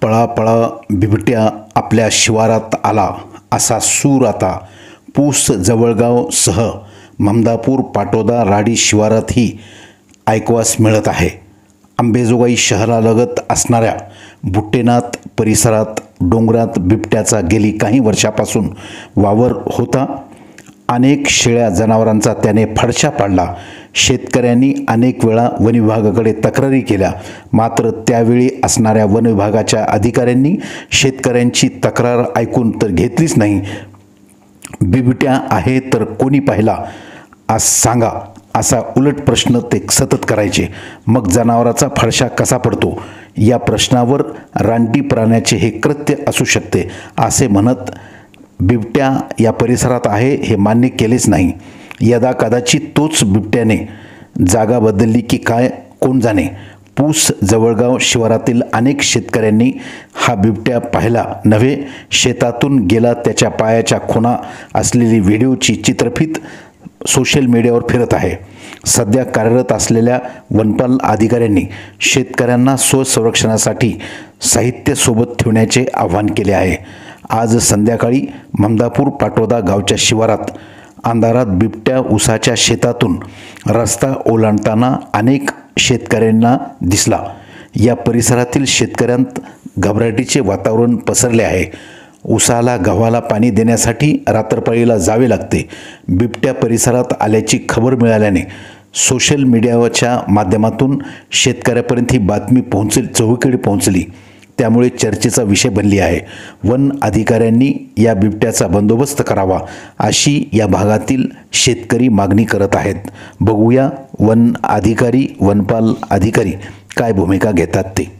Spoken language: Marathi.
पळापळा बिबट्या आपल्या शिवारात आला असा सूर आता पूस जवळगाव सह ममदापूर पाटोदा राडी शिवारातही ऐकवास मिळत आहे। अंबेजोगाई शहरालगत असणाऱ्या बुट्टेनाथ परिसरात डोंगरात बिबट्याचा गेली काही वर्षापासून वावर होता। अनेक शेळ्या जनावरांचा त्याने फडशा पाडला। शेतकऱ्यांनी अनेक वेळा वन विभागाकडे तक्रारी केल्या, मात्र त्यावेळी असणाऱ्या वन विभागाच्या अधिकाऱ्यांनी शेतकऱ्यांची तक्रार ऐकून तर घेतलीच नाही। बिबट्या आहे तर कोणी पाहिला सांगा असा उलट प्रश्न ते सतत करायचे। मग जनावराचा फडशा कसा पडतो या प्रश्नावर रानटी प्राण्याचे हे कृत्य असू शकते असे म्हणत बिबट्या या परिसरात आहे हे मान्य केलेच नाही। यदा कदाचित तोच बिबट्याने जागा बदलली की काय कोण जाणे। पूस जवळगाव शिवारातील अनेक शेतकऱ्यांनी हा बिबट्या पाहिला नव्हे, शेतातून गेला त्याच्या पायाच्या खुणा असलेली व्हिडिओची चित्रफित सोशल मीडियावर फिरत आहे। सध्या कार्यरत असलेल्या वनपाल अधिकाऱ्यांनी शेतकऱ्यांना स्वसंरक्षणासाठी साहित्य सोबत ठेवण्याचे आवाहन केले आहे। आज संध्याकाळी ममदापूर पाटोदा गावच्या शिवारात अंधारात बिबट्या ऊसाच्या शेतातून रस्ता ओलांडताना अनेक शेतकऱ्यांना दिसला। या परिसरातील शेतकऱ्यांत घबराटीचे वातावरण पसरले आहे। ऊसाला गव्हाला पाणी देण्यासाठी रात्रपाळीला जावे लागते। बिबट्या परिसरात आल्याची खबर मिळाल्याने सोशल मीडियाच्या माध्यमातून शेतकऱ्यापर्यंत ही बातमी चहूकडे पोहोचली, त्यामुळे चर्चेचा विषय बनली आहे। वन अधिकाऱ्यांनी या बिबट्याचा बंदोबस्त करावा अशी या भागातील शेतकरी मागणी करत आहेत। बघूया वन अधिकारी वनपाल अधिकारी काय भूमिका घेतात ते।